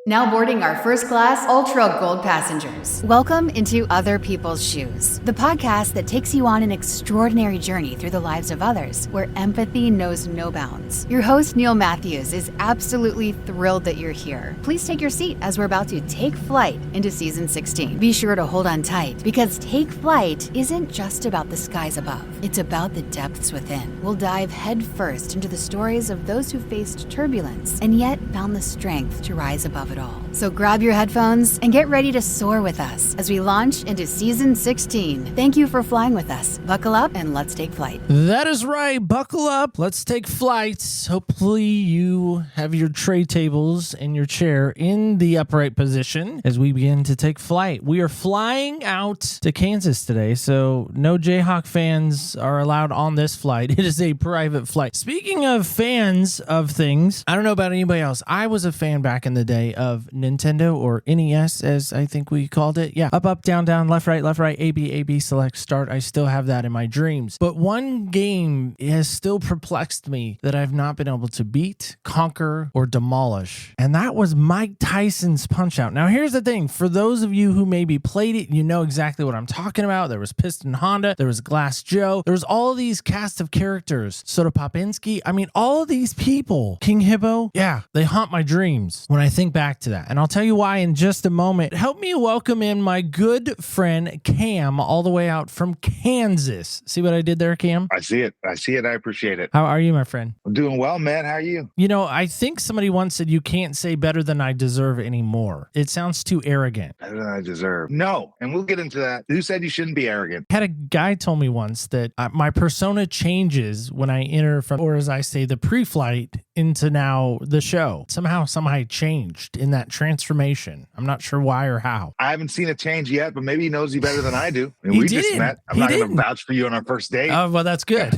Now boarding our first class Ultra Gold passengers. Welcome into Other People's Shoes, the podcast that takes you on an extraordinary journey through the lives of others, where empathy knows no bounds. Your host, Neil Matthews, is absolutely thrilled that you're here. Please take your seat as we're about to take flight into season 16. Be sure to hold on tight, because Take Flight isn't just about the skies above. It's about the depths within. We'll dive headfirst into the stories of those who faced turbulence and yet found the strength to rise above it all. So grab your headphones and get ready to soar with us as we launch into season 16. Thank you for flying with us. Buckle up and let's take flight. That is right. Buckle up. Let's take flight. Hopefully you have your tray tables and your chair in the upright position as we begin to take flight. We are flying out to Kansas today, so no Jayhawk fans are allowed on this flight. It is a private flight. Speaking of fans of things, I don't know about anybody else. I was a fan back in the day of Nintendo, or NES as I think we called it. Yeah, up, down, left, right, A, B, select, start. I still have that in my dreams. But one game has still perplexed me that I've not been able to beat, conquer, or demolish. And that was Mike Tyson's Punch-Out. Now here's the thing. For those of you who maybe played it, you know exactly what I'm talking about. There was Piston Honda, there was Glass Joe, there was all of these cast of characters. Soda Popinski. I mean, all of these people. King Hippo. Yeah, they haunt my dreams when I think back to that. And I'll tell you why in just a moment. Help me welcome in my good friend Cam, all the way out from Kansas. See what I did there, Cam? I see it. I appreciate it. How are you, my friend? I'm doing well, man. How are you? You know, I think somebody once said you can't say better than I deserve anymore. It sounds too arrogant. Better than I deserve. No, and we'll get into that. Who said you shouldn't be arrogant? Had a guy told me once that my persona changes when I enter from, or as I say, the pre-flight into now the show. Somehow I changed in that transformation. I'm not sure why or how. I haven't seen it change yet, but maybe he knows you better than I do. I mean, He we just didn't. met. I'm He not going didn't. to vouch for you on our first date. Oh, well, that's good.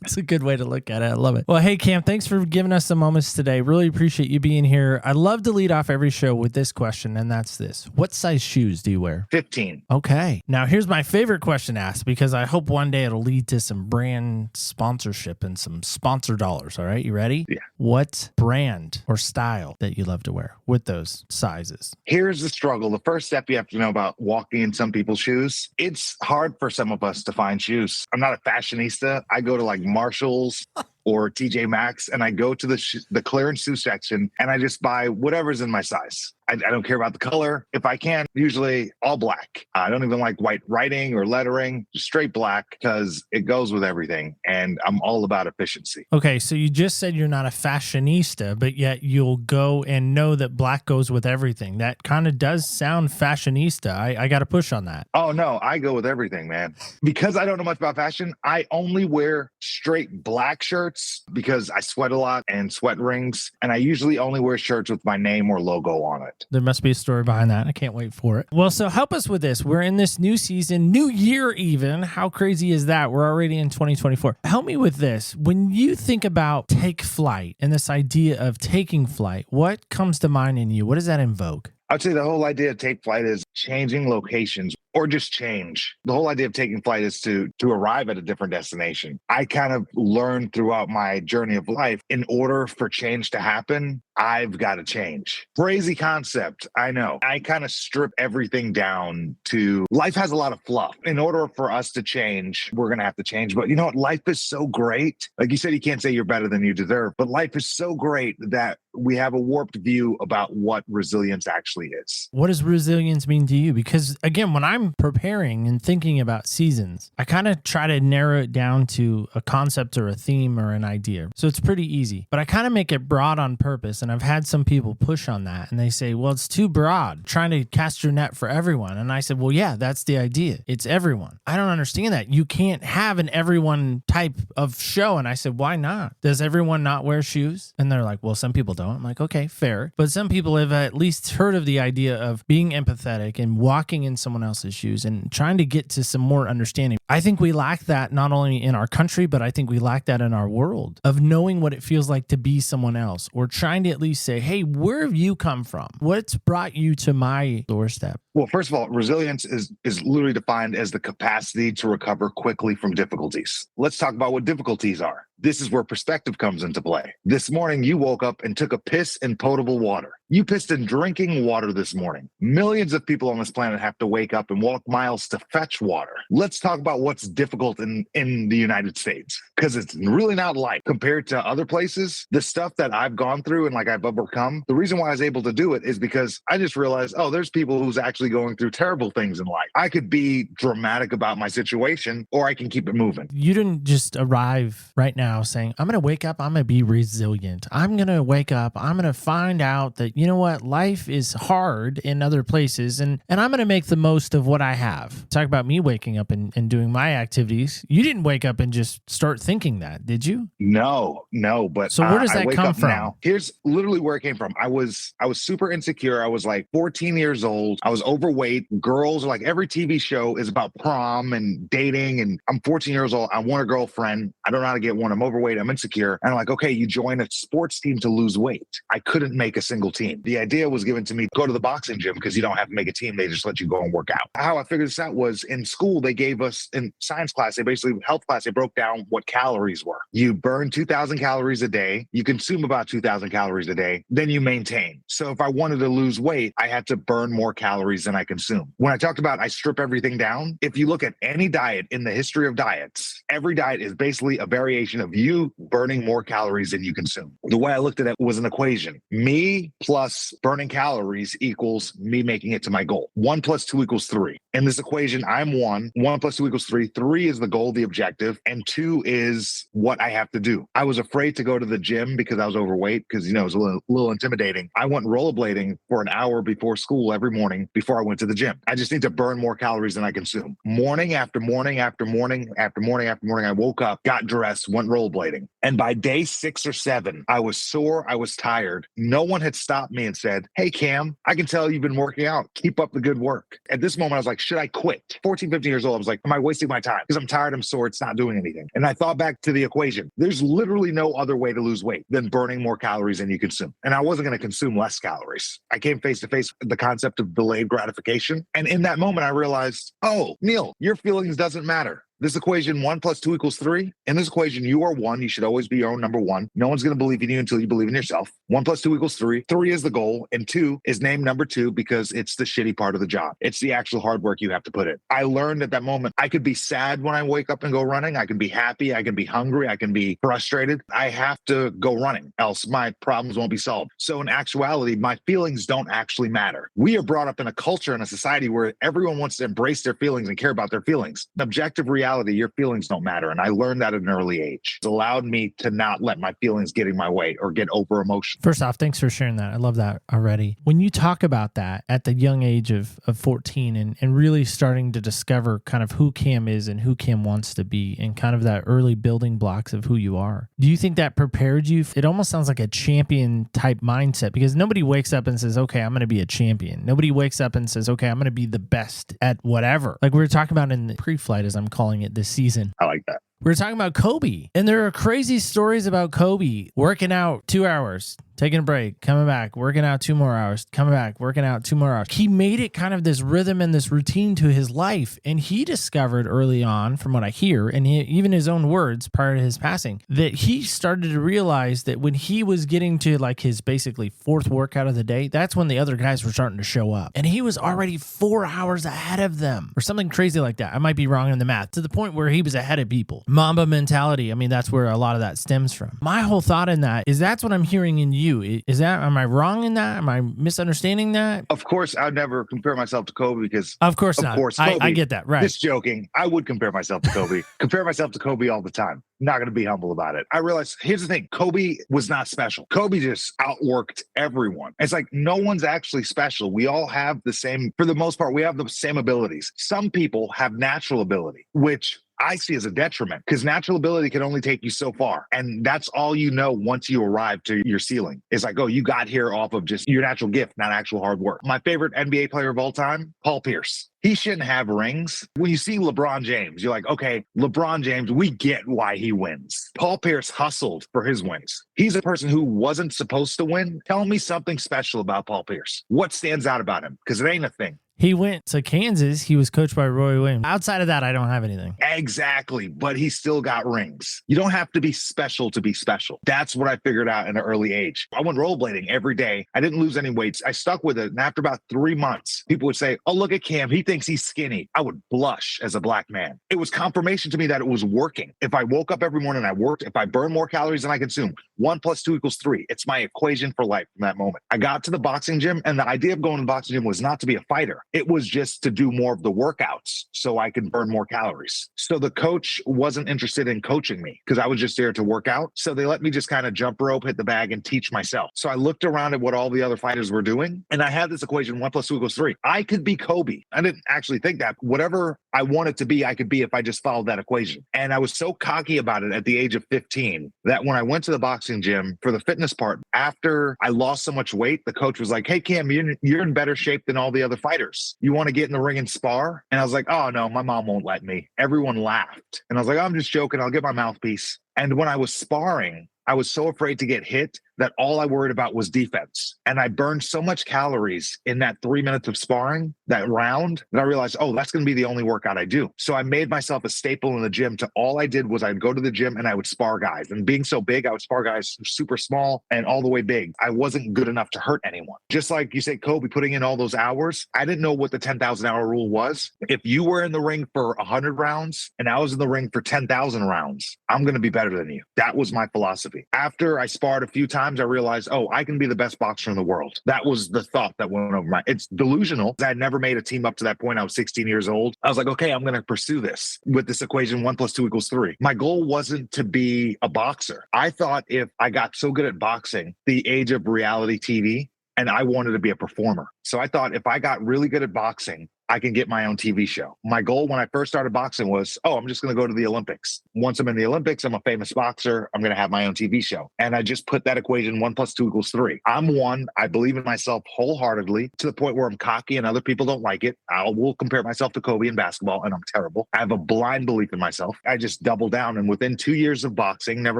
It's a good way to look at it. I love it. Well, hey, Cam, thanks for giving us some moments today. Really appreciate you being here. I love to lead off every show with this question, and that's this. What size shoes do you wear? 15. Okay. Now, here's my favorite question to ask, because I hope one day it'll lead to some brand sponsorship and some sponsor dollars. All right. You ready? Yeah. What brand or style that you love to wear with those sizes? Here's the struggle. The first step you have to know about walking in some people's shoes. It's hard for some of us to find shoes. I'm not a fashionista. I go to like Marshall's or TJ Maxx, and I go to the clearance shoe section and I just buy whatever's in my size. I don't care about the color. If I can, usually all black. I don't even like white writing or lettering, just straight black, because it goes with everything. And I'm all about efficiency. Okay, so you just said you're not a fashionista, but yet you'll go and know that black goes with everything. That kind of does sound fashionista. I got to push on that. Oh, no, I go with everything, man. Because I don't know much about fashion, I only wear straight black shirts because I sweat a lot and sweat rings. And I usually only wear shirts with my name or logo on it. There must be a story behind that. I can't wait for it. Well, so help us with this. We're in this new season, new year even. How crazy is that? We're already in 2024. Help me with this. When you think about take flight and this idea of taking flight, what comes to mind in you? What does that invoke? I'd say the whole idea of take flight is changing locations or just change. The whole idea of taking flight is to arrive at a different destination. I kind of learned throughout my journey of life, in order for change to happen, I've got to change. Crazy concept, I know. I kind of strip everything down to life has a lot of fluff. In order for us to change, we're going to have to change. But you know what? Life is so great. Like you said, you can't say you're better than you deserve, but life is so great that we have a warped view about what resilience actually is. What does resilience mean to you? Because again, when I'm preparing and thinking about seasons, I kind of try to narrow it down to a concept or a theme or an idea. So it's pretty easy, but I kind of make it broad on purpose. And I've had some people push on that and they say, well, it's too broad, trying to cast your net for everyone. And I said, well, yeah, that's the idea. It's everyone. I don't understand that. You can't have an everyone type of show. And I said, why not? Does everyone not wear shoes? And they're like, well, some people don't. I'm like, okay, fair. But some people have at least heard of the idea of being empathetic and walking in someone else's shoes and trying to get to some more understanding. I think we lack that not only in our country, but I think we lack that in our world of knowing what it feels like to be someone else, or trying to at least say, hey, where have you come from? What's brought you to my doorstep? Well, first of all, resilience is literally defined as the capacity to recover quickly from difficulties. Let's talk about what difficulties are. This is where perspective comes into play. This morning, you woke up and took a piss in potable water. You pissed in drinking water this morning. Millions of people on this planet have to wake up and walk miles to fetch water. Let's talk about what's difficult in the United States, because it's really not light compared to other places. The stuff that I've gone through and like I've overcome, the reason why I was able to do it is because I just realized, oh, there's people who's actually going through terrible things in life. I could be dramatic about my situation, or I can keep it moving. You didn't just arrive right now saying, I'm going to wake up, I'm going to be resilient. I'm going to wake up, I'm going to find out that, you know what, life is hard in other places, and I'm going to make the most of what I have. Talk about me waking up and doing my activities. You didn't wake up and just start thinking that, did you? No, but so where does that come from? Now. Here's literally where it came from. I was super insecure. I was like 14 years old. I was overweight. Girls, like every TV show is about prom and dating, and I'm 14 years old. I want a girlfriend. I don't know how to get one. I'm overweight. I'm insecure. And I'm like, okay, you join a sports team to lose weight. I couldn't make a single team. The idea was given to me, go to the boxing gym because you don't have to make a team. They just let you go and work out. How I figured this out was in school, they gave us in science class, health class, they broke down what calories were. You burn 2,000 calories a day. You consume about 2,000 calories a day. Then you maintain. So if I wanted to lose weight, I had to burn more calories than I consume. When I talked about I strip everything down, if you look at any diet in the history of diets, every diet is basically a variation of you burning more calories than you consume. The way I looked at it was an equation. Me plus burning calories equals me making it to my goal. 1 + 2 = 3. In this equation, I'm 1. 1 + 2 = 3. 3 is the goal, the objective, and 2 is what I have to do. I was afraid to go to the gym because I was overweight because, it was a little intimidating. I went rollerblading for an hour before school every morning before I went to the gym. I just need to burn more calories than I consume. Morning after morning after morning after morning after morning, I woke up, got dressed, went rollerblading. And by day 6 or 7, I was sore. I was tired. No one had stopped me and said, hey, Cam, I can tell you've been working out. Keep up the good work. At this moment, I was like, should I quit? 14, 15 years old. I was like, am I wasting my time? Because I'm tired. I'm sore. It's not doing anything. And I thought back to the equation. There's literally no other way to lose weight than burning more calories than you consume. And I wasn't going to consume less calories. I came face to face with the concept of delayed gratification. And in that moment, I realized, oh, Neil, your feelings doesn't matter. This equation, 1 + 2 = 3. In this equation, you are 1. You should always be your own number 1. No one's going to believe in you until you believe in yourself. 1 + 2 = 3. 3 is the goal. And 2 is named number 2 because it's the shitty part of the job. It's the actual hard work you have to put in. I learned at that moment, I could be sad when I wake up and go running. I can be happy. I can be hungry. I can be frustrated. I have to go running, else my problems won't be solved. So in actuality, my feelings don't actually matter. We are brought up in a culture and a society where everyone wants to embrace their feelings and care about their feelings. Objective reality, your feelings don't matter. And I learned that at an early age. It allowed me to not let my feelings get in my way or get over emotional. First off, thanks for sharing that. I love that already. When you talk about that at the young age of 14 and really starting to discover kind of who Cam is and who Cam wants to be and kind of that early building blocks of who you are, do you think that prepared you? It almost sounds like a champion type mindset because nobody wakes up and says, okay, I'm going to be a champion. Nobody wakes up and says, okay, I'm going to be the best at whatever. Like we were talking about in the pre-flight, as I'm calling it this season. I like that. We're talking about Kobe, and there are crazy stories about Kobe working out 2 hours, taking a break, coming back, working out 2 more hours, coming back, working out 2 more hours. He made it kind of this rhythm and this routine to his life, and he discovered early on, from what I hear, and even his own words prior to his passing, that he started to realize that when he was getting to like his basically 4th workout of the day, that's when the other guys were starting to show up, and he was already 4 hours ahead of them, or something crazy like that. I might be wrong in the math, to the point where he was ahead of people. Mamba mentality. I mean, that's where a lot of that stems from. My whole thought in that is that's what I'm hearing in you. Is that, am I wrong in that? Am I misunderstanding that? Of course, I'd never compare myself to Kobe because of course not. Kobe, I get that. Right. Just joking. I would compare myself to Kobe. Compare myself to Kobe all the time. Not going to be humble about it. I realized, here's the thing. Kobe was not special. Kobe just outworked everyone. It's like no one's actually special. We all have the same, for the most part, we have the same abilities. Some people have natural ability, which I see as a detriment because natural ability can only take you so far. And that's all you know once you arrive to your ceiling. It's like, oh, you got here off of just your natural gift, not actual hard work. My favorite NBA player of all time, Paul Pierce. He shouldn't have rings. When you see LeBron James, you're like, okay, LeBron James, we get why he wins. Paul Pierce hustled for his wins. He's a person who wasn't supposed to win. Tell me something special about Paul Pierce. What stands out about him? Because it ain't a thing. He went to Kansas. He was coached by Roy Williams. Outside of that, I don't have anything. Exactly. But he still got rings. You don't have to be special to be special. That's what I figured out in an early age. I went rollerblading every day. I didn't lose any weights. I stuck with it. And after about 3 months, people would say, oh, look at Cam. He thinks he's skinny. I would blush as a black man. It was confirmation to me that it was working. If I woke up every morning and I worked, if I burn more calories than I consume, 1 + 2 = 3. It's my equation for life from that moment. I got to the boxing gym, and the idea of going to the boxing gym was not to be a fighter. It was just to do more of the workouts so I could burn more calories. So the coach wasn't interested in coaching me because I was just there to work out. So they let me just kind of jump rope, hit the bag, and teach myself. So I looked around at what all the other fighters were doing, and I had this equation, 1 + 2 = 3. I could be Kobe. I didn't actually think that. Whatever I wanted to be, I could be if I just followed that equation. And I was so cocky about it at the age of 15 that when I went to the boxing gym for the fitness part, after I lost so much weight, the coach was like, hey, Cam, you're in better shape than all the other fighters. You want to get in the ring and spar? And I was like, oh, no, my mom won't let me. Everyone laughed. And I was like, I'm just joking. I'll get my mouthpiece. And when I was sparring, I was so afraid to get hit that all I worried about was defense. And I burned so much calories in that 3 minutes of sparring, that round, that I realized, oh, that's going to be the only workout I do. So I made myself a staple in the gym to all I did was I'd go to the gym and I would spar guys. And being so big, I would spar guys super small and all the way big. I wasn't good enough to hurt anyone. Just like you say, Kobe, putting in all those hours, I didn't know what the 10,000 hour rule was. If you were in the ring for 100 rounds and I was in the ring for 10,000 rounds, I'm going to be better than you. That was my philosophy. After I sparred a few times, I realized, oh, I can be the best boxer in the world. That was the thought that went over my, it's delusional. I had never made a team up to that point. I was 16 years old. I was like, okay, I'm going to pursue this with this equation, 1 + 2 = 3. My goal wasn't to be a boxer. I thought if I got so good at boxing, the age of reality TV, and I wanted to be a performer. So I thought if I got really good at boxing, I can get my own TV show. My goal when I first started boxing was, oh, I'm just going to go to the Olympics. Once I'm in the Olympics, I'm a famous boxer. I'm going to have my own TV show. And I just put that equation, 1 + 2 = 3. I'm one. I believe in myself wholeheartedly to the point where I'm cocky and other people don't like it. I will compare myself to Kobe in basketball, and I'm terrible. I have a blind belief in myself. I just double down. And within 2 years of boxing, never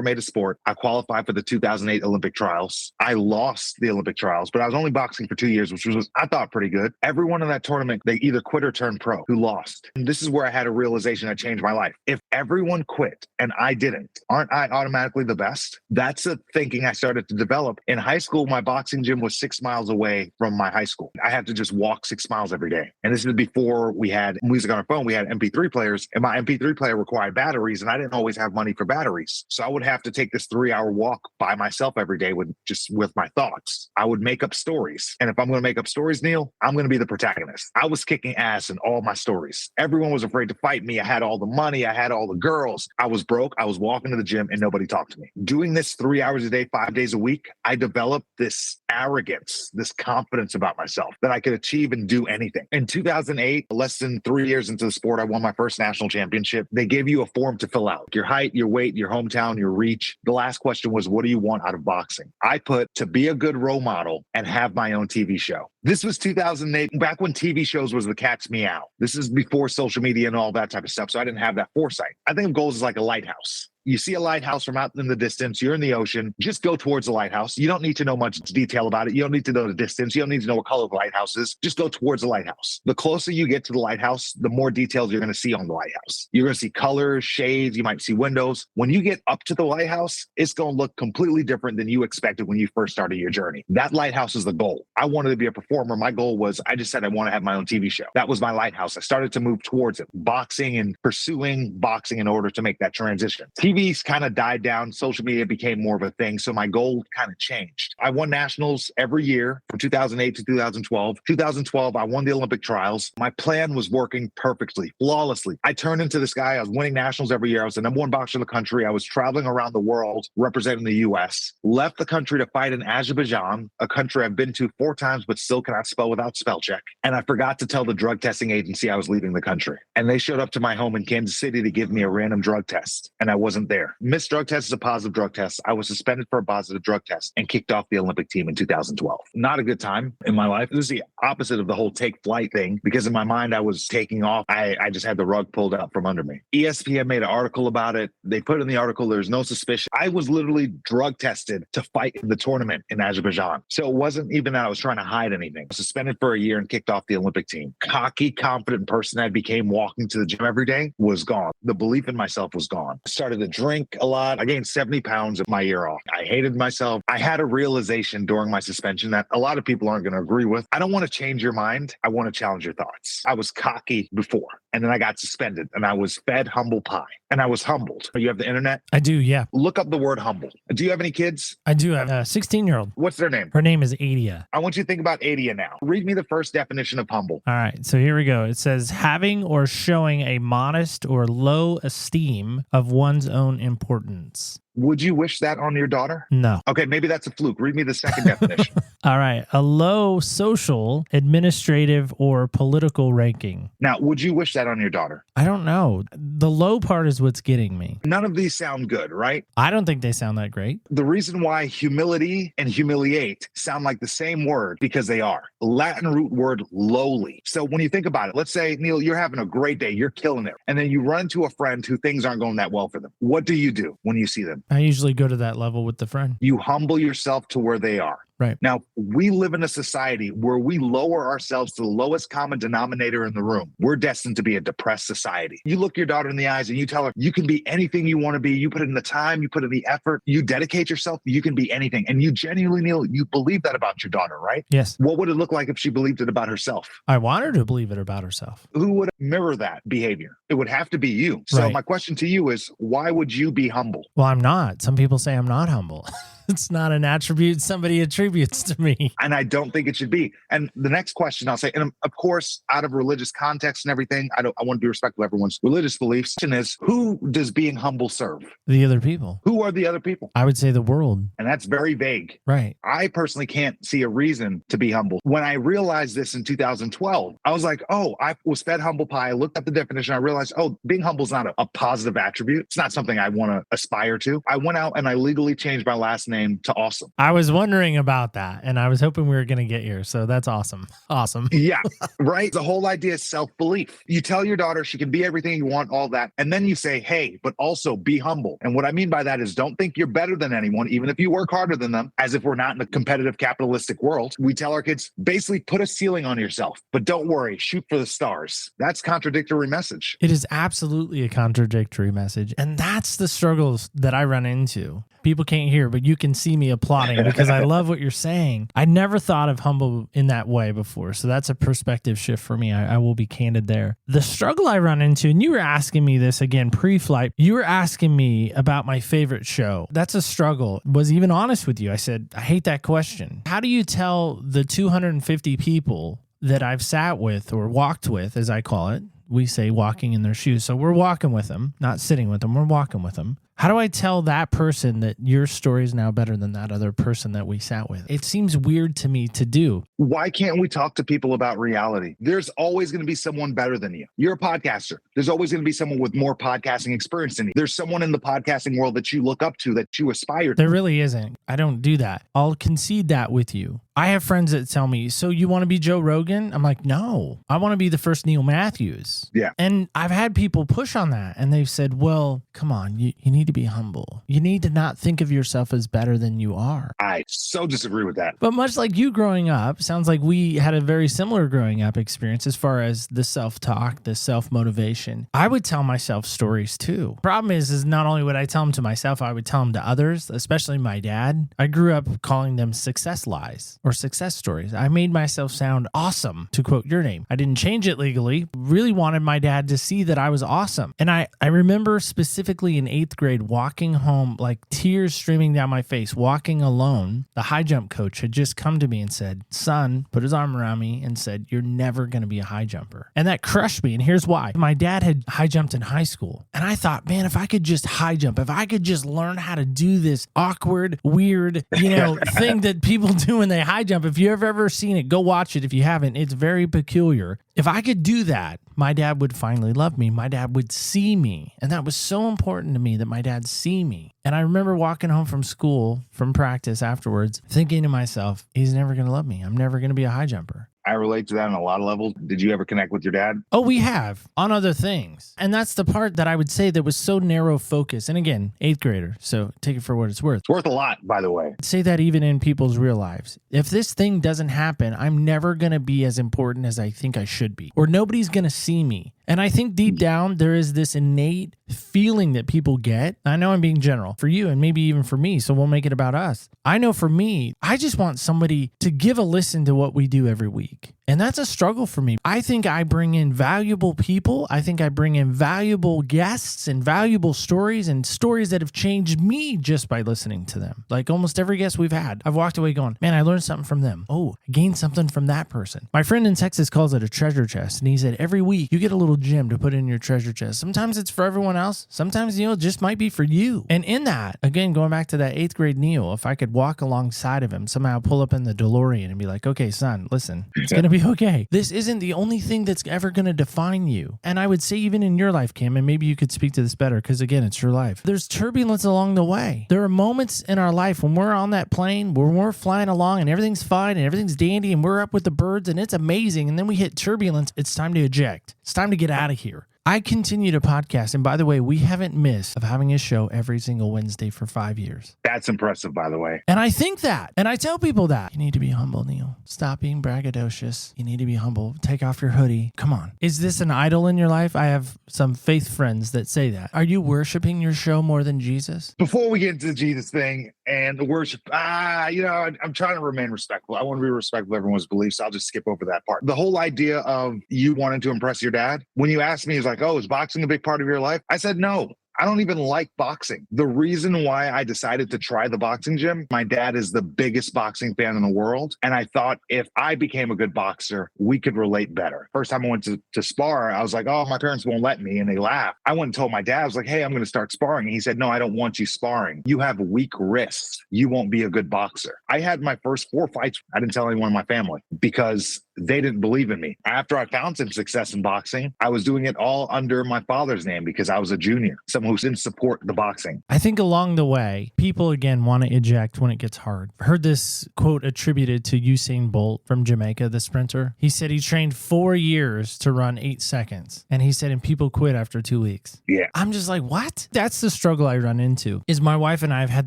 made a sport, I qualified for the 2008 Olympic trials. I lost the Olympic trials, but I was only boxing for 2 years, which was, I thought, pretty good. Everyone in that tournament, they either quit or turned pro who lost. And this is where I had a realization that changed my life. If everyone quit and I didn't, aren't I automatically the best? That's a thinking I started to develop. In high school, my boxing gym was 6 miles away from my high school. I had to just walk 6 miles every day. And this is before we had music on our phone. We had MP3 players, and my MP3 player required batteries, and I didn't always have money for batteries. So I would have to take this 3-hour walk by myself every day with my thoughts. I would make up stories. And if I'm going to make up stories, Neil, I'm going to be the protagonist. I was kicking ass in all my stories. Everyone was afraid to fight me. I had all the money. I had all the girls. I was broke. I was walking to the gym and nobody talked to me. Doing this 3 hours a day, 5 days a week, I developed this arrogance, this confidence about myself that I could achieve and do anything. In 2008, less than 3 years into the sport, I won my first national championship. They gave you a form to fill out. Your height, your weight, your hometown, your reach. The last question was, what do you want out of boxing? I put to be a good role model and have my own TV show. This was 2008, back when TV shows was the cat's meow. This is before social media and all that type of stuff. So I didn't have that foresight. I think of goals as like a lighthouse. You see a lighthouse from out in the distance, you're in the ocean, just go towards the lighthouse. You don't need to know much detail about it. You don't need to know the distance. You don't need to know what color the lighthouse is. Just go towards the lighthouse. The closer you get to the lighthouse, the more details you're going to see on the lighthouse. You're going to see colors, shades, you might see windows. When you get up to the lighthouse, it's going to look completely different than you expected when you first started your journey. That lighthouse is the goal. I wanted to be a performer. My goal was, I just said I want to have my own TV show. That was my lighthouse. I started to move towards it, boxing and pursuing boxing in order to make that transition. TV's kind of died down. Social media became more of a thing. So my goal kind of changed. I won nationals every year from 2008 to 2012. 2012, I won the Olympic trials. My plan was working perfectly, flawlessly. I turned into this guy. I was winning nationals every year. I was the #1 boxer in the country. I was traveling around the world representing the U.S. Left the country to fight in Azerbaijan, a country I've been to 4 times, but still cannot spell without spell check. And I forgot to tell the drug testing agency I was leaving the country. And they showed up to my home in Kansas City to give me a random drug test. And I wasn't wasn't there. Missed drug test is a positive drug test. I was suspended for a positive drug test and kicked off the Olympic team in 2012. Not a good time in my life. This is the opposite of the whole take flight thing, because in my mind, I was taking off. I just had the rug pulled out from under me. ESPN made an article about it. They put in the article, there's no suspicion. I was literally drug tested to fight in the tournament in Azerbaijan. So it wasn't even that I was trying to hide anything. I was suspended for a year and kicked off the Olympic team. Cocky, confident person I became walking to the gym every day was gone. The belief in myself was gone. I started to drink a lot. I gained 70 pounds my year off. I hated myself. I had a realization during my suspension that a lot of people aren't going to agree with. I don't want to change your mind. I want to challenge your thoughts. I was cocky before, and then I got suspended, and I was fed humble pie, and I was humbled. You have the internet? I do, yeah. Look up the word humble. Do you have any kids? I do have a 16-year-old. What's their name? Her name is Adia. I want you to think about Adia now. Read me the first definition of humble. All right, so here we go. It says having or showing a modest or low esteem of one's own importance. Would you wish that on your daughter? No. Okay, maybe that's a fluke. Read me the second definition. All right. A low social, administrative, or political ranking. Now, would you wish that on your daughter? I don't know. The low part is what's getting me. None of these sound good, right? I don't think they sound that great. The reason why humility and humiliate sound like the same word, because they are. Latin root word lowly. So when you think about it, let's say, Neil, you're having a great day, you're killing it, and then you run into a friend who things aren't going that well for them. What do you do when you see them? I usually go to that level with the friend. You humble yourself to where they are. Right. Now, we live in a society where we lower ourselves to the lowest common denominator in the room. We're destined to be a depressed society. You look your daughter in the eyes and you tell her, you can be anything you want to be. You put in the time, you put in the effort, you dedicate yourself, you can be anything. And you genuinely, Neil, you believe that about your daughter, right? Yes. What would it look like if she believed it about herself? I want her to believe it about herself. Who would mirror that behavior? It would have to be you. So Right. My question to you is, why would you be humble? Well, I'm not. Some people say I'm not humble. It's not an attribute somebody attributes to me. And I don't think it should be. And the next question I'll say, and of course, out of religious context and everything, I want to be respectful of everyone's religious beliefs. The question is, who does being humble serve? The other people. Who are the other people? I would say the world. And that's very vague. Right. I personally can't see a reason to be humble. When I realized this in 2012, I was like, oh, I was fed humble pie. I looked up the definition. I realized, oh, being humble is not a positive attribute. It's not something I want to aspire to. I went out and I legally changed my last name to awesome. I was wondering about that, and I was hoping we were going to get here. So that's awesome. Awesome. Yeah, right. The whole idea is self-belief. You tell your daughter she can be everything you want, all that. And then you say, hey, but also be humble. And what I mean by that is don't think you're better than anyone, even if you work harder than them, as if we're not in a competitive capitalistic world. We tell our kids, basically put a ceiling on yourself, but don't worry, shoot for the stars. That's contradictory message. It is absolutely a contradictory message. And that's the struggles that I run into. People can't hear, but you can see me applauding because I love what you're saying. I never thought of humble in that way before. So that's a perspective shift for me. I will be candid there. The struggle I run into, and you were asking me this again pre-flight, you were asking me about my favorite show. That's a struggle. Was even honest with you. I said, I hate that question. How do you tell the 250 people that I've sat with or walked with, as I call it? We say walking in their shoes. So we're walking with them, not sitting with them. We're walking with them. How do I tell that person that your story is now better than that other person that we sat with? It seems weird to me to do. Why can't we talk to people about reality? There's always going to be someone better than you. You're a podcaster. There's always going to be someone with more podcasting experience than you. There's someone in the podcasting world that you look up to, that you aspire to. There really isn't. I don't do that. I'll concede that with you. I have friends that tell me, so you want to be Joe Rogan? I'm like, no, I want to be the first Neil Matthews. Yeah. And I've had people push on that. And they've said, well, come on, you need to be humble. You need to not think of yourself as better than you are. I so disagree with that. But much like you growing up, sounds like we had a very similar growing up experience as far as the self-talk, the self-motivation. I would tell myself stories too. Problem is not only would I tell them to myself, I would tell them to others, especially my dad. I grew up calling them success lies or success stories. I made myself sound awesome, to quote your name. I didn't change it legally. Really wanted my dad to see that I was awesome. And I remember specifically in 8th grade walking home, like tears streaming down my face, walking alone. The high jump coach had just come to me and said, son, put his arm around me and said, you're never going to be a high jumper. And that crushed me. And here's why. My dad had high jumped in high school. And I thought, man, if I could just high jump, if I could just learn how to do this awkward, weird, thing that people do when they high jump. If you've ever seen it, go watch it. If you haven't, it's very peculiar. if I could do that, my dad would finally love me. My dad would see me. And that was so important to me that my dad see me. And I remember walking home from school, from practice afterwards, thinking to myself, he's never going to love me. I'm never going to be a high jumper. I relate to that on a lot of levels. Did you ever connect with your dad? Oh, we have on other things. And that's the part that I would say that was so narrow focus. And again, 8th grader. So take it for what it's worth. It's worth a lot, by the way. I'd say that even in people's real lives. If this thing doesn't happen, I'm never going to be as important as I think I should be, or nobody's going to see me. And I think deep down, there is this innate feeling that people get. I know I'm being general for you and maybe even for me, so we'll make it about us. I know for me, I just want somebody to give a listen to what we do every week. And that's a struggle for me. I think I bring in valuable people. I think I bring in valuable guests and valuable stories and stories that have changed me just by listening to them. Like almost every guest we've had, I've walked away going, man, I learned something from them. Oh, I gained something from that person. My friend in Texas calls it a treasure chest. And he said, every week you get a little gem to put in your treasure chest. Sometimes it's for everyone else. Sometimes, it just might be for you. And in that, again, going back to that 8th grade Neil, if I could walk alongside of him, somehow pull up in the DeLorean and be like, okay, son, listen, it's going to be okay. This isn't the only thing that's ever going to define you. And I would say even in your life, Kim, and maybe you could speak to this better because again, it's your life. There's turbulence along the way. There are moments in our life when we're on that plane, when we're flying along and everything's fine and everything's dandy and we're up with the birds and it's amazing. And then we hit turbulence. It's time to eject. It's time to get out of here. I continue to podcast. And by the way, we haven't missed of having a show every single Wednesday for 5 years. That's impressive, by the way. And I think that, and I tell people that you need to be humble, Neil. Stop being braggadocious. You need to be humble. Take off your hoodie. Come on. Is this an idol in your life? I have some faith friends that say that. Are you worshiping your show more than Jesus? Before we get into the Jesus thing and the worship, I'm trying to remain respectful. I want to be respectful of everyone's beliefs. So I'll just skip over that part. The whole idea of you wanting to impress your dad, when you asked me, he's like, oh, is boxing a big part of your life? I said, no. I don't even like boxing. The reason why I decided to try the boxing gym, my dad is the biggest boxing fan in the world. And I thought if I became a good boxer, we could relate better. First time I went to spar, I was like, oh, my parents won't let me. And they laughed. I went and told my dad, I was like, hey, I'm going to start sparring. And he said, no, I don't want you sparring. You have weak wrists. You won't be a good boxer. I had my first 4 fights. I didn't tell anyone in my family because they didn't believe in me. After I found some success in boxing, I was doing it all under my father's name because I was a junior, someone who didn't support the boxing. I think along the way, people again want to eject when it gets hard. I heard this quote attributed to Usain Bolt from Jamaica, the sprinter. He said he trained 4 years to run 8 seconds. And he said, and people quit after 2 weeks. Yeah. I'm just like, what? That's the struggle I run into is my wife and I have had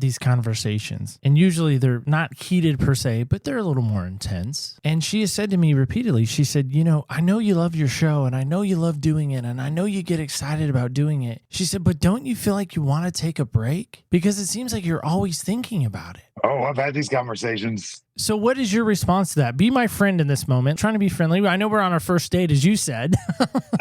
these conversations. And usually they're not heated per se, but they're a little more intense. And she has said to me repeatedly, she said, I know you love your show and I know you love doing it and I know you get excited about doing it. She said, but don't you feel like you want to take a break? Because it seems like you're always thinking about it. Oh, I've had these conversations. So what is your response to that? Be my friend in this moment. Trying to be friendly. I know we're on our first date, as you said,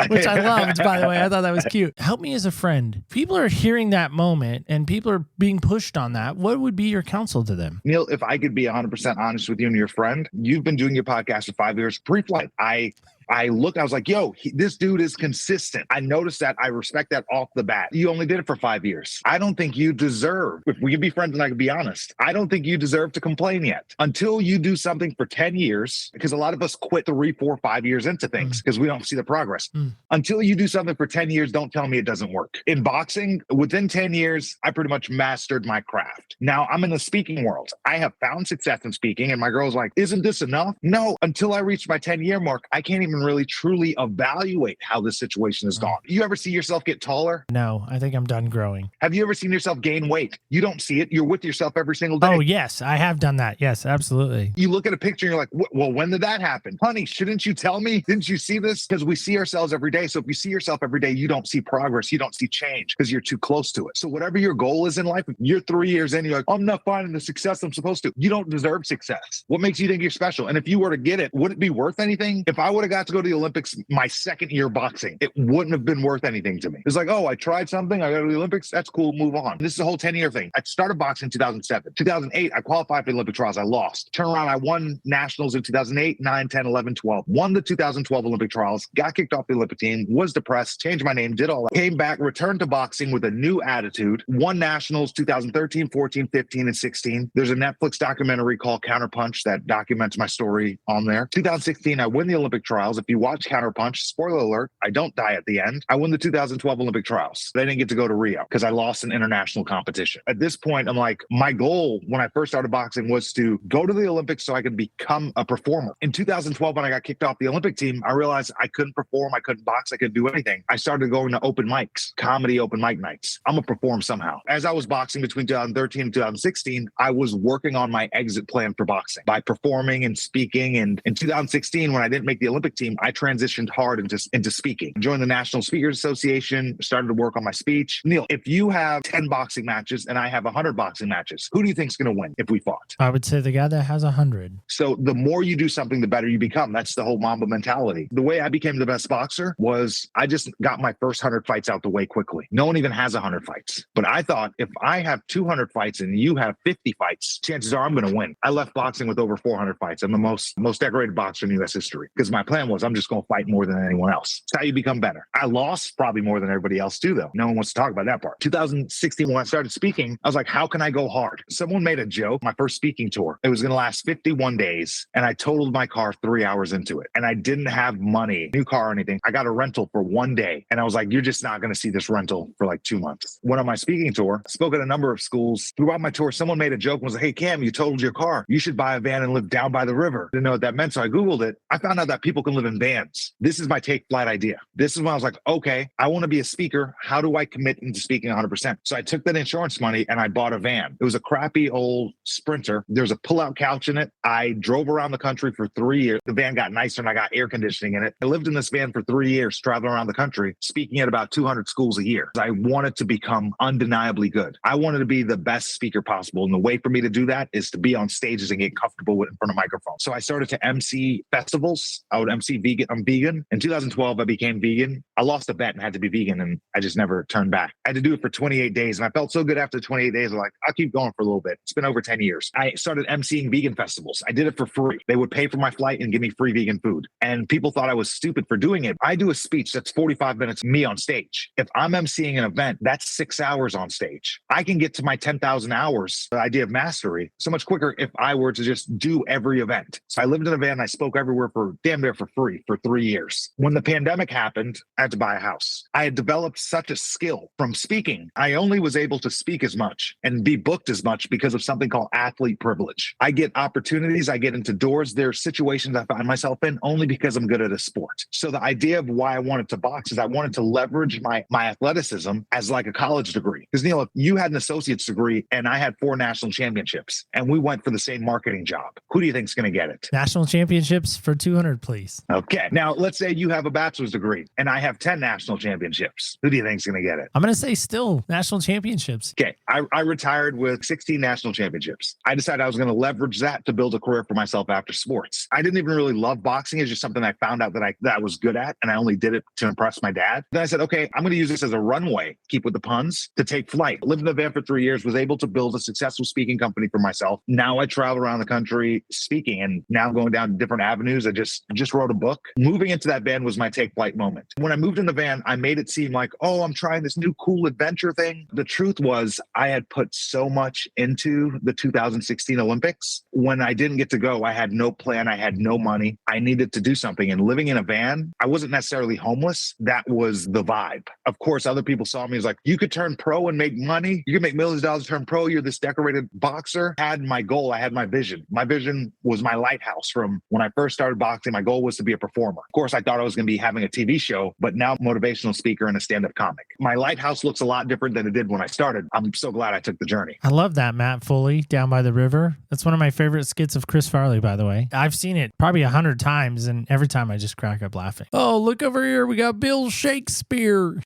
which I loved, by the way. I thought that was cute. Help me as a friend. People are hearing that moment and people are being pushed on that. What would be your counsel to them? Neil, if I could be 100% honest with you and your friend, you've been doing your podcast for 5 years. Pre-flight, I looked, I was like, this dude is consistent. I noticed that. I respect that off the bat. You only did it for 5 years. I don't think you deserve, if we can be friends and I can be honest, I don't think you deserve to complain yet until you do something for 10 years, because a lot of us quit 3, 4, 5 years into things because we don't see the progress. Until you do something for 10 years, don't tell me it doesn't work. In boxing, within 10 years, I pretty much mastered my craft. Now I'm in the speaking world. I have found success in speaking and my girl's like, isn't this enough? No, until I reach my 10-year mark, I can't even really truly evaluate how this situation has gone. You ever see yourself get taller? No, I think I'm done growing. Have you ever seen yourself gain weight? You don't see it. You're with yourself every single day. Oh, yes, I have done that. Yes, absolutely. You look at a picture and you're like, well, when did that happen? Honey, shouldn't you tell me? Didn't you see this? Because we see ourselves every day. So if you see yourself every day, you don't see progress. You don't see change because you're too close to it. So whatever your goal is in life, if you're 3 years in, you're like, I'm not finding the success I'm supposed to. You don't deserve success. What makes you think you're special? And if you were to get it, would it be worth anything? If I would have got to go to the Olympics my second year boxing, it wouldn't have been worth anything to me. It's like, oh, I tried something. I got to the Olympics. That's cool. Move on. This is a whole 10-year thing. I started boxing in 2007. 2008, I qualified for the Olympic trials. I lost. Turn around, I won nationals in 2008, 9, 10, 11, 12. Won the 2012 Olympic trials, got kicked off the Olympic team, was depressed, changed my name, did all that. Came back, returned to boxing with a new attitude. Won nationals 2013, 14, 15, and 16. There's a Netflix documentary called Counterpunch that documents my story on there. 2016, I win the Olympic trials. If you watch Counterpunch, spoiler alert, I don't die at the end. I won the 2012 Olympic trials. They didn't get to go to Rio because I lost an international competition. At this point, I'm like, my goal when I first started boxing was to go to the Olympics so I could become a performer. In 2012, when I got kicked off the Olympic team, I realized I couldn't perform, I couldn't box, I couldn't do anything. I started going to open mics, comedy open mic nights. I'm gonna perform somehow. As I was boxing between 2013 and 2016, I was working on my exit plan for boxing by performing and speaking. And in 2016, when I didn't make the Olympic team, I transitioned hard into speaking. Joined the National Speakers Association, started to work on my speech. Neil, if you have 10 boxing matches and I have 100 boxing matches, who do you think is going to win if we fought? I would say the guy that has 100. So the more you do something, the better you become. That's the whole Mamba mentality. The way I became the best boxer was I just got my first 100 fights out the way quickly. No one even has 100 fights. But I thought if I have 200 fights and you have 50 fights, chances are I'm going to win. I left boxing with over 400 fights. I'm the most decorated boxer in U.S. history because my plan was I'm just going to fight more than anyone else. It's how you become better. I lost probably more than everybody else too, though. No one wants to talk about that part. 2016, when I started speaking, I was like, how can I go hard? Someone made a joke, my first speaking tour. It was going to last 51 days. And I totaled my car 3 hours into it. And I didn't have money, new car or anything. I got a rental for 1 day. And I was like, you're just not going to see this rental for like 2 months. Went on my speaking tour, spoke at a number of schools. Throughout my tour, someone made a joke and was like, hey, Cam, you totaled your car. You should buy a van and live down by the river. Didn't know what that meant. So I Googled it. I found out that people can live in vans. This is my take flight idea. This is when I was like, okay, I want to be a speaker. How do I commit into speaking 100%? So I took that insurance money and I bought a van. It was a crappy old Sprinter. There's a pull-out couch in it. I drove around the country for 3 years. The van got nicer and I got air conditioning in it. I lived in this van for 3 years, traveling around the country, speaking at about 200 schools a year. I wanted to become undeniably good. I wanted to be the best speaker possible. And the way for me to do that is to be on stages and get comfortable in front of microphones. So I started to MC festivals. I would MC vegan. I'm vegan. In 2012, I became vegan. I lost a bet and had to be vegan and I just never turned back. I had to do it for 28 days. And I felt so good after 28 days. I'm like, I'll keep going for a little bit. It's been over 10 years. I started MCing vegan festivals. I did it for free. They would pay for my flight and give me free vegan food. And people thought I was stupid for doing it. I do a speech that's 45 minutes of me on stage. If I'm MCing an event, that's 6 hours on stage. I can get to my 10,000 hours, the idea of mastery, so much quicker if I were to just do every event. So I lived in a van. I spoke everywhere for damn near for free for 3 years. When the pandemic happened, I had to buy a house. I had developed such a skill from speaking. I only was able to speak as much and be booked as much because of something called athlete privilege. I get opportunities. I get into doors. There are situations I find myself in only because I'm good at a sport. So the idea of why I wanted to box is I wanted to leverage my athleticism as like a college degree. Because Neil, if you had an associate's degree and I had 4 national championships and we went for the same marketing job, who do you think is going to get it? National championships for 200, please. Okay. Now, let's say you have a bachelor's degree and I have 10 national championships. Who do you think is going to get it? I'm going to say still national championships. Okay. I retired with 16 national championships. I decided I was going to leverage that to build a career for myself after sports. I didn't even really love boxing. It's just something I found out that I was good at, and I only did it to impress my dad. Then I said, okay, I'm going to use this as a runway, keep with the puns, to take flight. Lived in a van for 3 years, was able to build a successful speaking company for myself. Now I travel around the country speaking, and now going down different avenues. I just wrote a book. Moving into that van was my take flight moment. When I moved in the van, I made it seem like, oh, I'm trying this new cool adventure thing. The truth was I had put so much into the 2016 Olympics. When I didn't get to go, I had no plan. I had no money. I needed to do something. And living in a van, I wasn't necessarily homeless. That was the vibe. Of course, other people saw me as like, you could turn pro and make money. You could make millions of dollars, turn pro. You're this decorated boxer. I had my goal. I had my vision. My vision was my lighthouse from when I first started boxing. My goal was to be a performer. Of course, I thought I was going to be having a TV show, but now motivational speaker and a stand-up comic. My lighthouse looks a lot different than it did when I started. I'm so glad I took the journey. I love that, Matt Foley, Down by the River. That's one of my favorite skits of Chris Farley, by the way. I've seen it probably 100 times, and every time I just crack up laughing. Oh, look over here. We got Bill Shakespeare.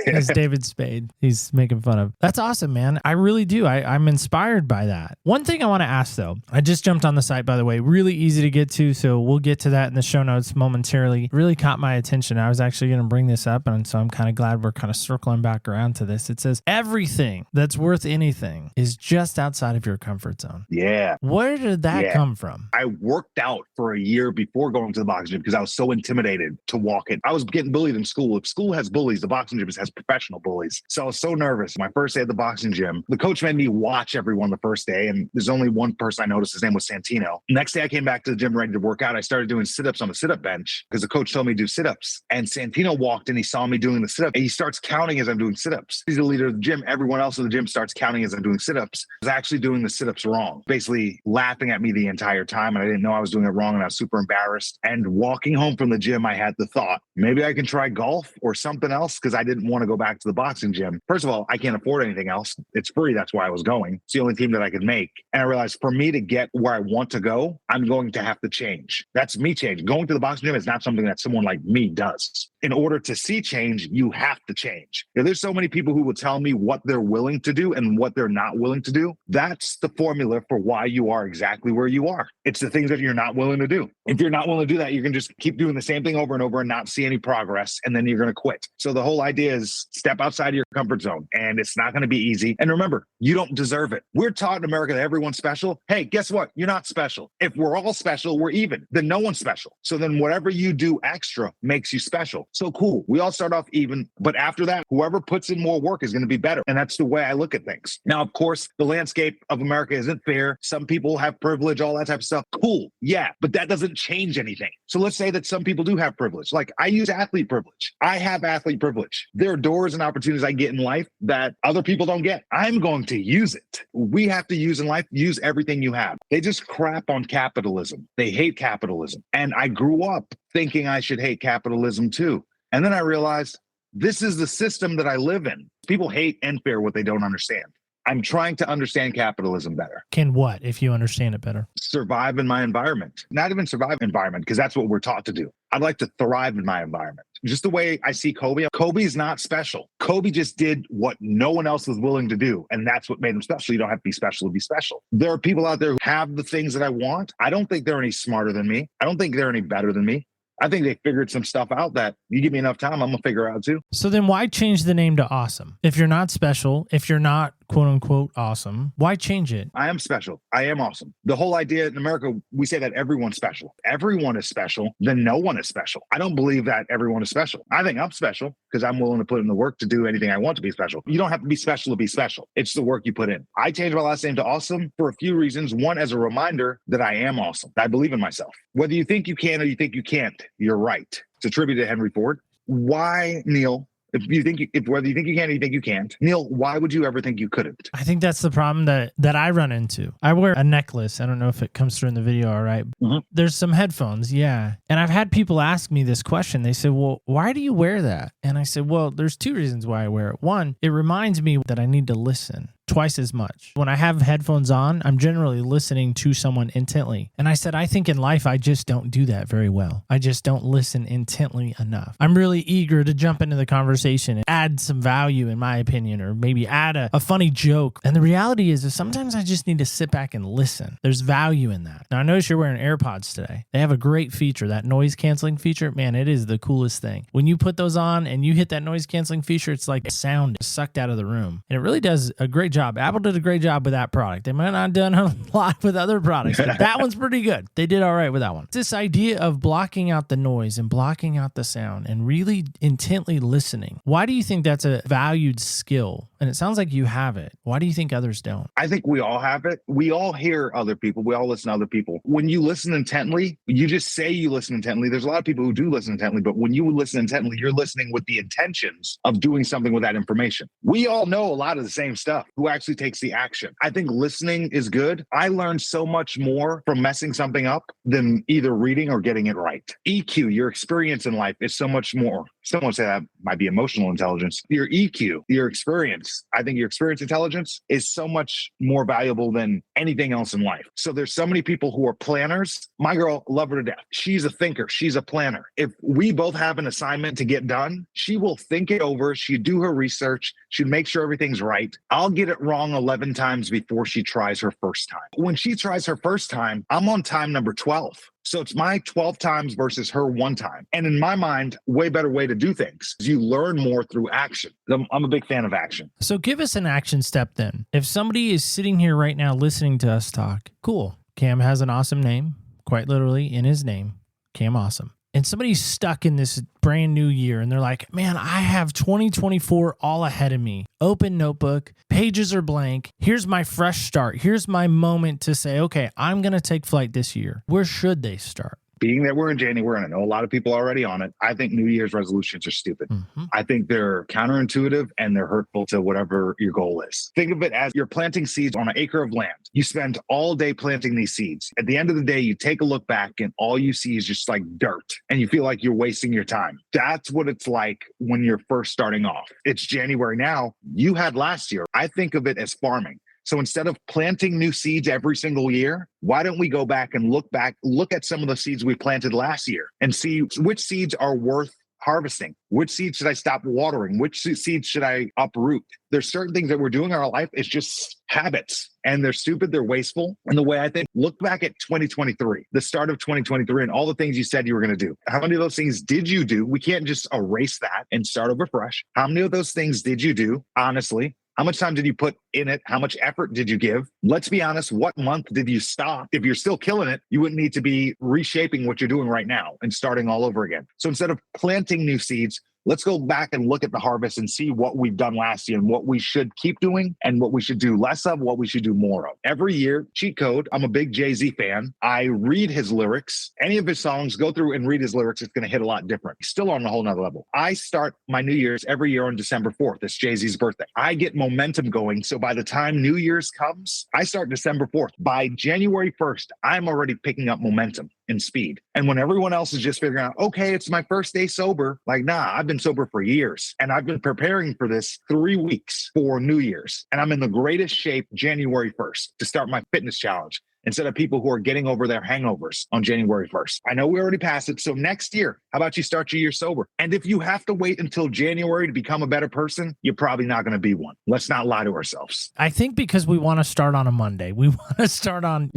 As David Spade, he's making fun of. That's awesome, man. I really do. I'm inspired by that. One thing I want to ask, though, I just jumped on the site, by the way, really easy to get to. So we'll get to that in the show notes momentarily. Really caught my attention. I was actually going to bring this up. And so I'm kind of glad we're kind of circling back around to this. It says everything that's worth anything is just outside of your comfort zone. Yeah. Where did that come from? I worked out for a year before going to the boxing gym because I was so intimidated to walk in. I was getting bullied in school. If school has bullies, the boxing gym has professional bullies. So I was so nervous. My first day at the boxing gym, the coach made me watch everyone the first day. And there's only one person I noticed. His name was Santino. Next day I came back to the gym ready to work out. I started doing sit-ups on the sit-up bench because the coach told me to do sit-ups. And Santino walked in. He saw me doing the sit-up. And he starts counting as I'm doing sit-ups. He's the leader of the gym. Everyone else in the gym starts counting as I'm doing sit-ups. I was actually doing the sit-ups wrong, basically laughing at me the entire time. And I didn't know I was doing it wrong. And I was super embarrassed. And walking home from the gym, I had the thought, maybe I can try golf or something else because I didn't want to go back to the boxing gym. First of all, I can't afford anything else. It's free. That's why I was going. It's the only team that I could make. And I realized for me to get where I want to go, I'm going to have to change. That's me changing. Going to the boxing gym is not something that someone like me does. In order to see change, you have to change. There's so many people who will tell me what they're willing to do and what they're not willing to do. That's the formula for why you are exactly where you are. It's the things that you're not willing to do. If you're not willing to do that, you can just keep doing the same thing over and over and not see any progress, and then you're going to quit. So the whole idea is step outside of your comfort zone, and it's not going to be easy. And remember, you don't deserve it. We're taught in America that everyone's special. Hey, guess what? You're not special. If we're all special, we're even. Then no one's special. So then whatever you do extra makes you special. So cool. We all start off even, but after that, whoever puts in more work is going to be better. And that's the way I look at things. Now, of course, the landscape of America isn't fair. Some people have privilege, all that type of stuff. Cool. Yeah. But that doesn't change anything. So let's say that some people do have privilege. Like I use athlete privilege. I have athlete privilege. There are doors and opportunities I get in life that other people don't get. I'm going to use it. We have to use in life, use everything you have. They just crap on capitalism. They hate capitalism. And I grew up thinking I should hate capitalism too. And then I realized this is the system that I live in. People hate and fear what they don't understand. I'm trying to understand capitalism better. Can what if you understand it better? Survive in my environment. Not even survive environment, because that's what we're taught to do. I'd like to thrive in my environment. Just the way I see Kobe. Kobe's not special. Kobe just did what no one else was willing to do. And that's what made him special. You don't have to be special to be special. There are people out there who have the things that I want. I don't think they're any smarter than me. I don't think they're any better than me. I think they figured some stuff out that you give me enough time, I'm going to figure out too. So then why change the name to awesome? If you're not special, if you're not quote unquote awesome, why change it? I am special. I am awesome. The whole idea in America, we say that everyone's special. Everyone is special, then no one is special. I don't believe that everyone is special. I think I'm special because I'm willing to put in the work to do anything I want to be special. You don't have to be special to be special. It's the work you put in. I changed my last name to awesome for a few reasons. One, as a reminder that I am awesome. I believe in myself. Whether you think you can or you think you can't, you're right. It's attributed to Henry Ford. Why, Neil? Whether you think you can or you think you can't, Neil, why would you ever think you couldn't? I think that's the problem that I run into. I wear a necklace. I don't know if it comes through in the video all right. Mm-hmm. There's some headphones, yeah. And I've had people ask me this question. They said, well, why do you wear that? And I said, well, there's two reasons why I wear it. One, it reminds me that I need to listen twice as much. When I have headphones on, I'm generally listening to someone intently. And I said, I think in life, I just don't do that very well. I just don't listen intently enough. I'm really eager to jump into the conversation and add some value, in my opinion, or maybe add a funny joke. And the reality is that sometimes I just need to sit back and listen. There's value in that. Now, I notice you're wearing AirPods today. They have a great feature, that noise canceling feature. Man, it is the coolest thing. When you put those on and you hit that noise canceling feature, it's like sound is sucked out of the room. And it really does a great job. Apple did a great job with that product. They might not have done a lot with other products, but that one's pretty good. They did all right with that one. This idea of blocking out the noise and blocking out the sound and really intently listening. Why do you think that's a valued skill? And it sounds like you have it. Why do you think others don't? I think we all have it. We all hear other people. We all listen to other people. When you listen intently, you just say you listen intently. There's a lot of people who do listen intently, but when you listen intently, you're listening with the intentions of doing something with that information. We all know a lot of the same stuff. actually takes the action. I think listening is good. I learned so much more from messing something up than either reading or getting it right. EQ, your experience in life, is so much more. Someone say that might be emotional intelligence. Your EQ, your experience, I think your experience intelligence is so much more valuable than anything else in life. So there's so many people who are planners. My girl, love her to death. She's a thinker. She's a planner. If we both have an assignment to get done, she will think it over. She'd do her research. She'd make sure everything's right. I'll get it wrong 11 times before she tries her first time. When she tries her first time, I'm on time number 12. So it's my 12 times versus her one time. And in my mind, way better way to do things. You learn more through action. I'm a big fan of action. So give us an action step then. If somebody is sitting here right now listening to us talk, cool. Cam has an awesome name, quite literally in his name, Cam Awesome. And somebody's stuck in this brand new year and they're like, man, I have 2024 all ahead of me. Open notebook, pages are blank. Here's my fresh start. Here's my moment to say, okay, I'm going to take flight this year. Where should they start? Being that we're in January, and I know a lot of people are already on it, I think New Year's resolutions are stupid. I think they're counterintuitive and they're hurtful to whatever your goal is. Think of it as you're planting seeds on an acre of land. You spend all day planting these seeds. At the end of the day, you take a look back and all you see is just like dirt and you feel like you're wasting your time. That's what it's like when you're first starting off. It's January now. You had last year. I think of it as farming. So instead of planting new seeds every single year, why don't we go back, look at some of the seeds we planted last year and see which seeds are worth harvesting? Which seeds should I stop watering? Which seeds should I uproot? There's certain things that we're doing in our life. It's just habits and they're stupid. They're wasteful. And the way I think, look back at 2023, the start of 2023 and all the things you said you were going to do. How many of those things did you do? We can't just erase that and start over fresh. How many of those things did you do? Honestly, how much time did you put in it? How much effort did you give? Let's be honest. What month did you stop? If you're still killing it, you wouldn't need to be reshaping what you're doing right now and starting all over again. So instead of planting new seeds, let's go back and look at the harvest and see what we've done last year and what we should keep doing and what we should do less of, what we should do more of. Every year, cheat code, I'm a big Jay-Z fan. I read his lyrics. Any of his songs, go through and read his lyrics. It's going to hit a lot different. Still on a whole nother level. I start my New Year's every year on December 4th. It's Jay-Z's birthday. I get momentum going. So by the time New Year's comes, I start December 4th. By January 1st, I'm already picking up momentum and speed. And when everyone else is just figuring out, okay, it's my first day sober, like, nah, I've been sober for years. And I've been preparing for this 3 weeks for New Year's. And I'm in the greatest shape January 1st to start my fitness challenge instead of people who are getting over their hangovers on January 1st. I know we already passed it. So next year, how about you start your year sober? And if you have to wait until January to become a better person, you're probably not going to be one. Let's not lie to ourselves. I think because we want to start on a Monday. We want to start on...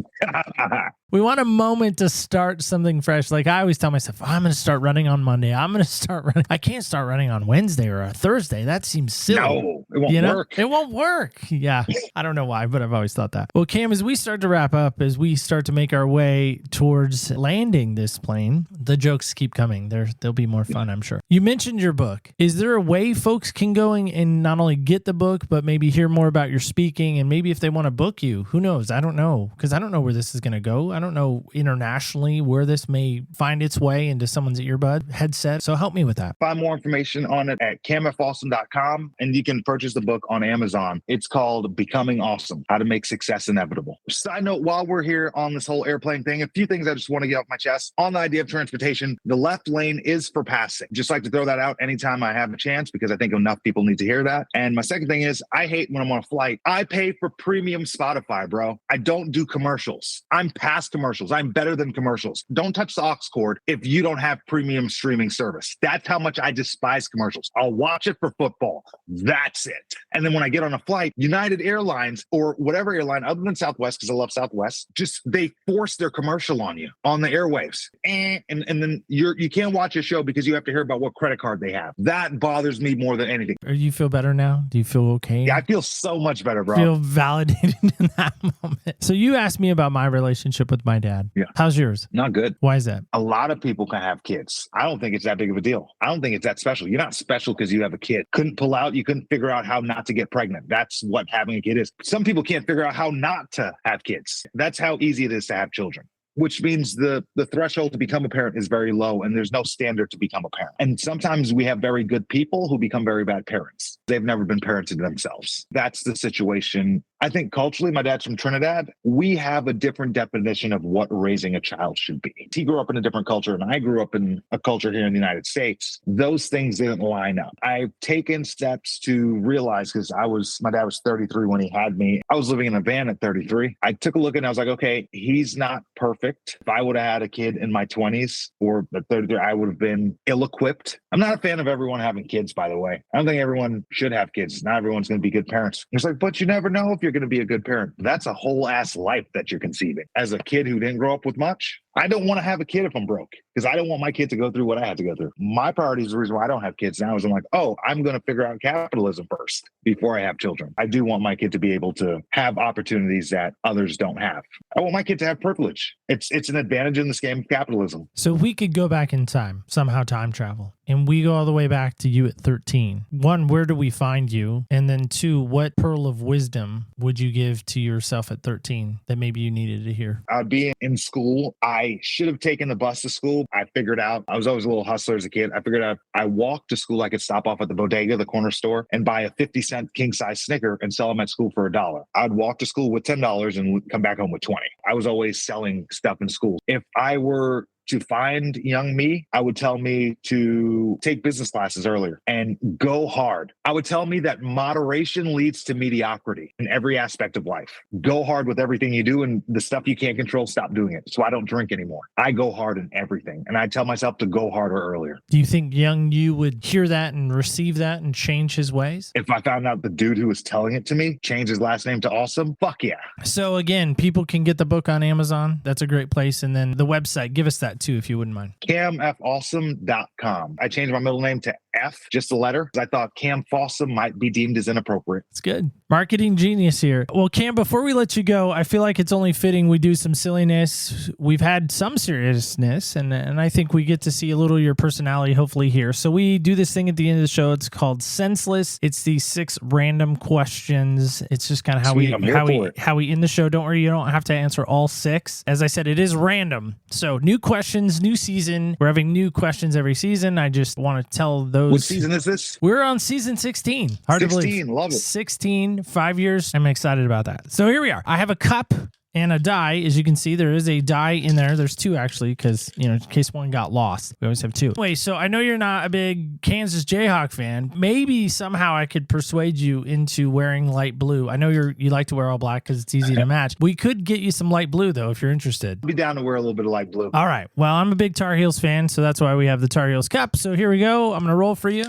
We want a moment to start something fresh. Like I always tell myself, I'm going to start running on Monday. I'm going to start running. I can't start running on Wednesday or a Thursday. That seems silly. No, it won't work. It won't work. Yeah. I don't know why, but I've always thought that. Well, Cam, as we start to wrap up, as we start to make our way towards landing this plane, the jokes keep coming. They'll be more fun, I'm sure. You mentioned your book. Is there a way folks can go and not only get the book, but maybe hear more about your speaking and maybe if they want to book you? Who knows? I don't know because I don't know where this is going to go. I don't know internationally where this may find its way into someone's earbud headset. So help me with that. Find more information on it at camfawesome.com and you can purchase the book on Amazon. It's called Becoming Awesome, How to Make Success Inevitable. Side note, while we're here on this whole airplane thing, a few things I just want to get off my chest. On the idea of transportation, the left lane is for passing. Just like to throw that out anytime I have a chance because I think enough people need to hear that. And my second thing is I hate when I'm on a flight. I pay for premium Spotify, bro. I don't do commercials. I'm past commercials. I'm better than commercials. Don't touch the aux cord if you don't have premium streaming service. That's how much I despise commercials. I'll watch it for football. That's it. And then when I get on a flight, United Airlines or whatever airline other than Southwest, because I love Southwest, just they force their commercial on you on the airwaves. And then you can't watch a show because you have to hear about what credit card they have. That bothers me more than anything. Do you feel better now? Do you feel okay? Yeah, I feel so much better, bro. Feel validated in that moment. So you asked me about my relationship with my dad. Yeah. How's yours? Not good. Why is that? A lot of people can have kids. I don't think it's that big of a deal. I don't think it's that special. You're not special because you have a kid. Couldn't pull out. You couldn't figure out how not to get pregnant. That's what having a kid is. Some people can't figure out how not to have kids. That's how easy it is to have children. which means the threshold to become a parent is very low and there's no standard to become a parent. And sometimes we have very good people who become very bad parents. They've never been parented themselves. That's the situation. I think culturally, my dad's from Trinidad. We have a different definition of what raising a child should be. He grew up in a different culture and I grew up in a culture here in the United States. Those things didn't line up. I've taken steps to realize, because my dad was 33 when he had me. I was living in a van at 33. I took a look and I was like, okay, he's not perfect. If I would have had a kid in my 20s or at 33, I would have been ill-equipped. I'm not a fan of everyone having kids, by the way. I don't think everyone should have kids. Not everyone's going to be good parents. It's like, but you never know if you're going to be a good parent. That's a whole ass life that you're conceiving. As a kid who didn't grow up with much, I don't want to have a kid if I'm broke, because I don't want my kid to go through what I had to go through. My priority is the reason why I don't have kids now is I'm like, oh, I'm going to figure out capitalism first before I have children. I do want my kid to be able to have opportunities that others don't have. I want my kid to have privilege. It's an advantage in this game of capitalism. So if we could go back in time, somehow time travel, and we go all the way back to you at 13. One, where do we find you? And then two, what pearl of wisdom would you give to yourself at 13 that maybe you needed to hear? I'd be in school. I should have taken the bus to school. I figured out, I was always a little hustler as a kid. I figured out I walked to school, I could stop off at the bodega, the corner store, and buy a 50-cent king-size Snicker and sell them at school for $1. I'd walk to school with $10 and come back home with 20. I was always selling stuff in school. If I were to find young me, I would tell me to take business classes earlier and go hard. I would tell me that moderation leads to mediocrity in every aspect of life. Go hard with everything you do, and the stuff you can't control, stop doing it. So I don't drink anymore. I go hard in everything, and I tell myself to go harder earlier. Do you think young you would hear that and receive that and change his ways? If I found out the dude who was telling it to me changed his last name to Awesome, fuck yeah. So again, people can get the book on Amazon. That's a great place. And then the website, give us that too, if you wouldn't mind. CamFawesome.com. I changed my middle name to F, just a letter, because I thought Cam Fawesome might be deemed as inappropriate. It's good. Marketing genius here. Well, Cam, before we let you go, I feel like it's only fitting we do some silliness. We've had some seriousness, and I think we get to see a little of your personality hopefully here. So we do this thing at the end of the show. It's called Senseless. It's these 6 random questions. It's just kind of how we end the show. Don't worry, you don't have to answer all 6. As I said, it is random. So new questions, new season. We're having new questions every season. I just want to tell those. What season is this? We're on season 16. Hard 16, to believe. Love it. 16, 5 years. I'm excited about that. So here we are. I have a cup and a die. As you can see, there is a die in there. There's 2 actually, because, in case one got lost, we always have 2. Wait, so I know you're not a big Kansas Jayhawk fan. Maybe somehow I could persuade you into wearing light blue. I know you like to wear all black because it's easy to match. We could get you some light blue though, if you're interested. I'd be down to wear a little bit of light blue. All right. Well, I'm a big Tar Heels fan, so that's why we have the Tar Heels cup. So here we go. I'm going to roll for you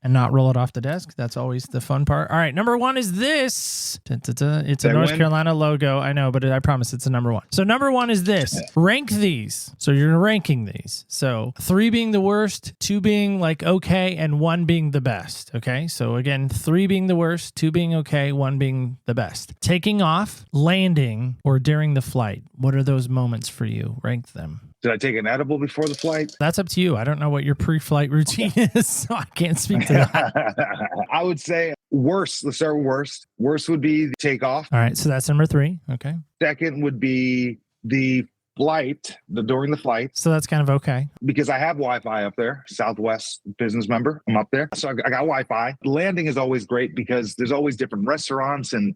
and not roll it off the desk. That's always the fun part. All right, number 1 is this. It's a North Carolina logo. I know, but I promise it's a number 1. So number 1 is this. Rank these. So you're ranking these. So 3 being the worst, 2 being like okay, and 1 being the best. Okay, so again, 3 being the worst, 2 being okay, 1 being the best. Taking off, landing, or during the flight. What are those moments for you? Rank them. Did I take an edible before the flight? That's up to you. I don't know what your pre-flight routine is, so I can't speak to that. I would say worst. Let's start with worst. Worst would be the takeoff. All right, so that's number 3. Okay. Second would be the flight, during the flight. So that's kind of okay. Because I have Wi-Fi up there, Southwest business member. I'm up there. So I got Wi-Fi. Landing is always great because there's always different restaurants and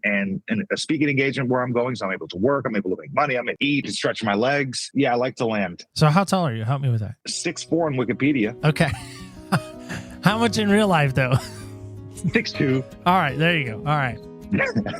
a speaking engagement where I'm going. So I'm able to work. I'm able to make money. I'm able to eat and stretch my legs. Yeah, I like to land. So how tall are you? Help me with that. 6'4" on Wikipedia. Okay. How much in real life though? 6'2". All right, there you go. All right.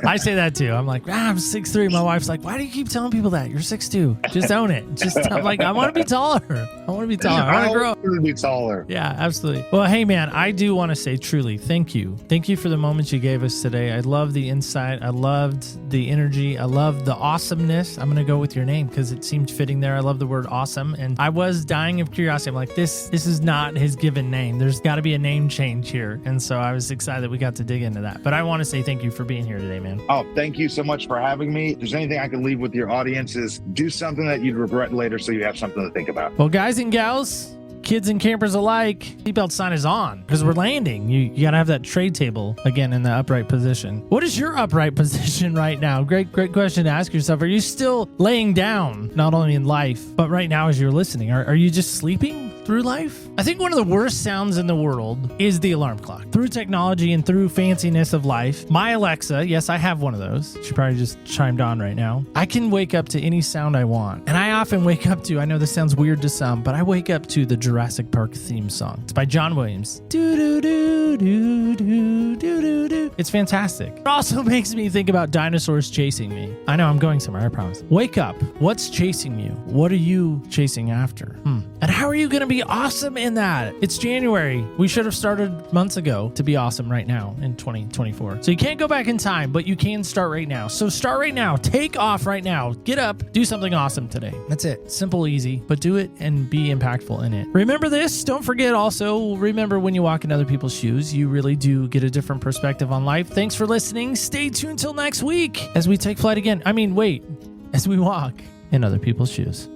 I say that too. I'm like, I'm 6'3". My wife's like, why do you keep telling people that? You're 6'2". Just own it. I'm like, I want to be taller. I want to be taller. I want to grow up. To be taller. Yeah, absolutely. Well, hey man, I do want to say truly, thank you. Thank you for the moments you gave us today. I love the insight. I loved the energy. I love the awesomeness. I'm going to go with your name because it seemed fitting there. I love the word awesome. And I was dying of curiosity. I'm like, this is not his given name. There's got to be a name change here. And so I was excited that we got to dig into that. But I want to say thank you for being here today, man. Oh, thank you so much for having me. If there's anything I can leave with your audience is do something that you'd regret later so you have something to think about. Well, guys and gals, kids and campers alike, seatbelt sign is on because we're landing. You got to have that tray table again in the upright position. What is your upright position right now? Great question to ask yourself. Are you still laying down, not only in life, but right now as you're listening? Are you just sleeping through life? I think one of the worst sounds in the world is the alarm clock. Through technology and through fanciness of life, my Alexa, yes, I have one of those. She probably just chimed on right now. I can wake up to any sound I want. And I often wake up to, I know this sounds weird to some, but I wake up to the Jurassic Park theme song. It's by John Williams. It's fantastic. It also makes me think about dinosaurs chasing me. I know I'm going somewhere, I promise. Wake up. What's chasing you? What are you chasing after? And how are you going to be awesome in that? It's January. We should have started months ago to be awesome right now in 2024. So you can't go back in time, but you can start right now. So start right now. Take off right now. Get up. Do something awesome today. That's it. Simple, easy, but do it and be impactful in it. Remember this. Don't forget also, remember when you walk in other people's shoes, you really do get a different perspective on life. Thanks for listening. Stay tuned till next week as we take flight again. As we walk in other people's shoes.